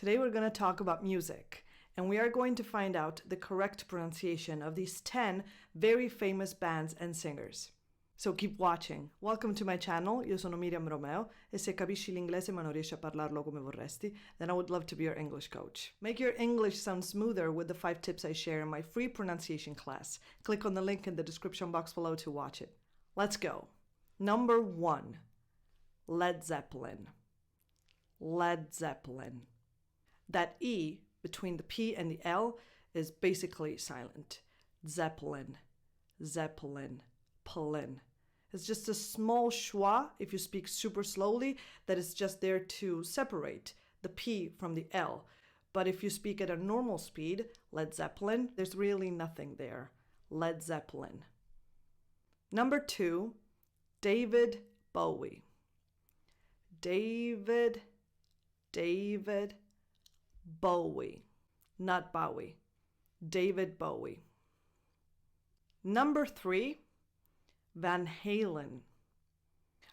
Today we're going to talk about music, and we are going to find out the correct pronunciation of these 10 very famous bands and singers. So keep watching. Welcome to my channel. Io sono Miriam Romeo e se capisci l'inglese ma non riesci a parlarlo come vorresti, then I would love to be your English coach. Make your English sound smoother with the 5 tips I share in my free pronunciation class. Click on the link in the description box below to watch it. Let's go. Number 1. Led Zeppelin. Led Zeppelin. That E between the P and the L is basically silent. Zeppelin, Zeppelin, Polin. It's just a small schwa, if you speak super slowly, that is just there to separate the P from the L. But if you speak at a normal speed, Led Zeppelin, there's really nothing there. Led Zeppelin. Number 2, David Bowie. David Bowie. Not Bowie. David Bowie. Number 3, Van Halen.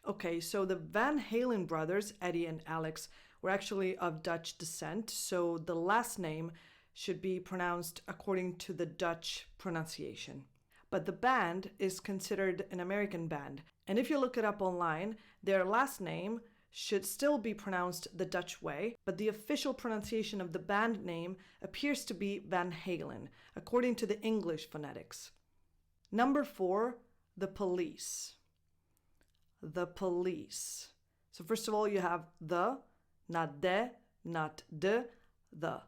Okay, so the Van Halen brothers, Eddie and Alex, were actually of Dutch descent, so the last name should be pronounced according to the Dutch pronunciation. But the band is considered an American band, and if you look it up online, their last name should still be pronounced the Dutch way, but the official pronunciation of the band name appears to be Van Halen, according to the English phonetics. Number 4, the Police. The Police. So first of all, you have the, not de, not de, the.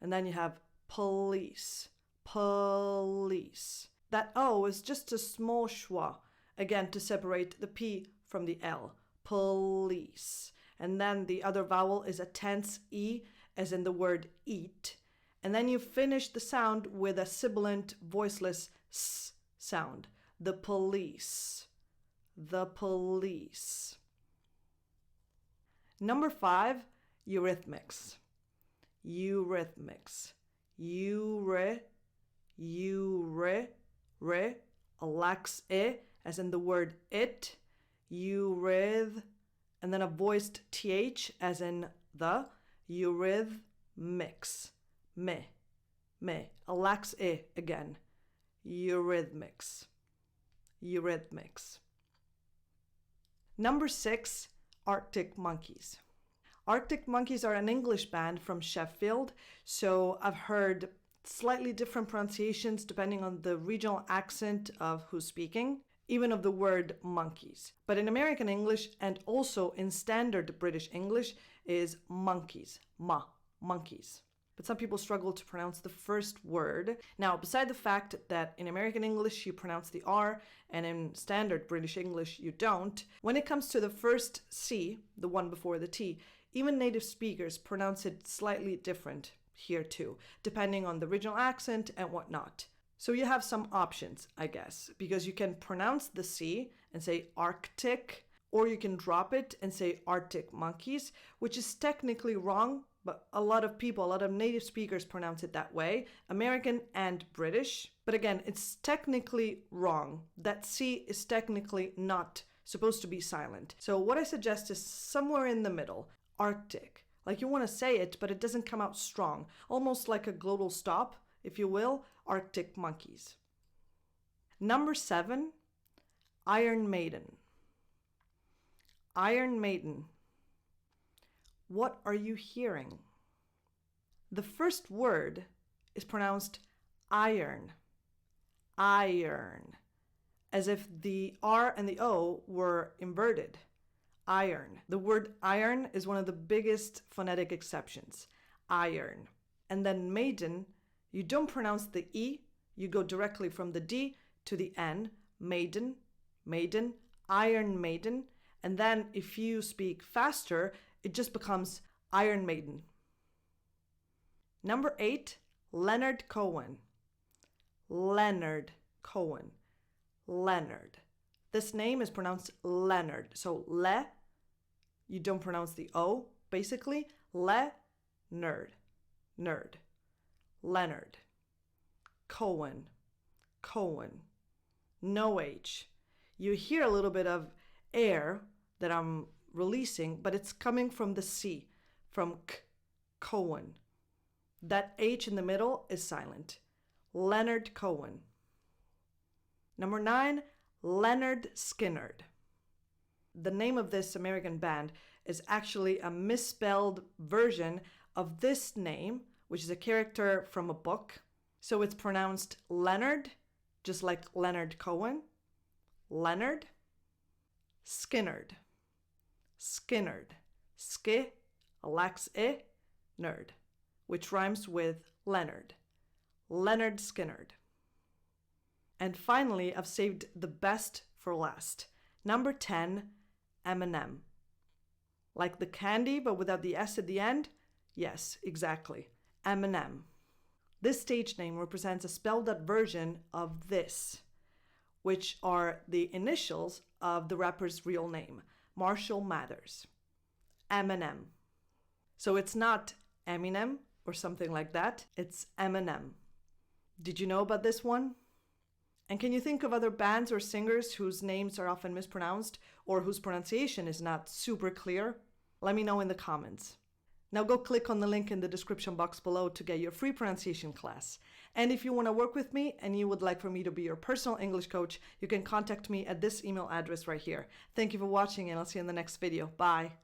And then you have police, police. That O is just a small schwa, again to separate the P from the L. Police. And then the other vowel is a tense E, as in the word eat. And then you finish the sound with a sibilant, voiceless S sound. The police. The police. Number 5, Eurythmics. Eurythmics. A lax E, as in the word it. And then a voiced TH, as in the. Eurythmics. Me. A lax E again. Eurythmics. Eurythmics. Number 6, Arctic Monkeys. Arctic Monkeys are an English band from Sheffield, so I've heard slightly different pronunciations depending on the regional accent of who's speaking, even of the word monkeys. But in American English and also in standard British English is monkeys, monkeys. But some people struggle to pronounce the first word. Now, beside the fact that in American English you pronounce the R and in standard British English you don't, when it comes to the first C, the one before the T, even native speakers pronounce it slightly different here too, depending on the regional accent and whatnot. So you have some options, I guess, because you can pronounce the C and say Arctic, or you can drop it and say Arctic Monkeys, which is technically wrong, but a lot of native speakers pronounce it that way, American and British. But again, it's technically wrong. That C is technically not supposed to be silent. So what I suggest is somewhere in the middle, Arctic. Like you want to say it, but it doesn't come out strong. Almost like a glottal stop, if you will, Arctic Monkeys. Number 7, Iron Maiden. Iron Maiden. What are you hearing? The first word is pronounced iron. Iron. As if the R and the O were inverted. Iron. The word iron is one of the biggest phonetic exceptions. Iron. And then Maiden, you don't pronounce the E, you go directly from the D to the N. Maiden, Maiden, Iron Maiden. And then if you speak faster, it just becomes Iron Maiden. Number 8, Leonard Cohen. Leonard Cohen. Leonard. This name is pronounced Leonard. So le, you don't pronounce the O, basically. Le-nerd. Nerd. Leonard. Cohen. Cohen. No H. You hear a little bit of air that I'm releasing, but it's coming from the C, from K, Cohen. That H in the middle is silent. Leonard Cohen. Number 9, Lynyrd Skynyrd. The name of this American band is actually a misspelled version of this name, which is a character from a book. So it's pronounced Leonard, just like Leonard Cohen. Leonard Skynyrd. Skynyrd. Ske, lax e, nerd, which rhymes with Leonard. Lynyrd Skynyrd. And finally, I've saved the best for last. Number 10, Eminem. Like the candy, but without the S at the end? Yes, exactly. Eminem. This stage name represents a spelled out version of this, which are the initials of the rapper's real name, Marshall Mathers. Eminem. So it's not Eminem or something like that, it's Eminem. Did you know about this one? And can you think of other bands or singers whose names are often mispronounced or whose pronunciation is not super clear? Let me know in the comments. Now go click on the link in the description box below to get your free pronunciation class. And if you want to work with me and you would like for me to be your personal English coach, you can contact me at this email address right here. Thank you for watching and I'll see you in the next video. Bye.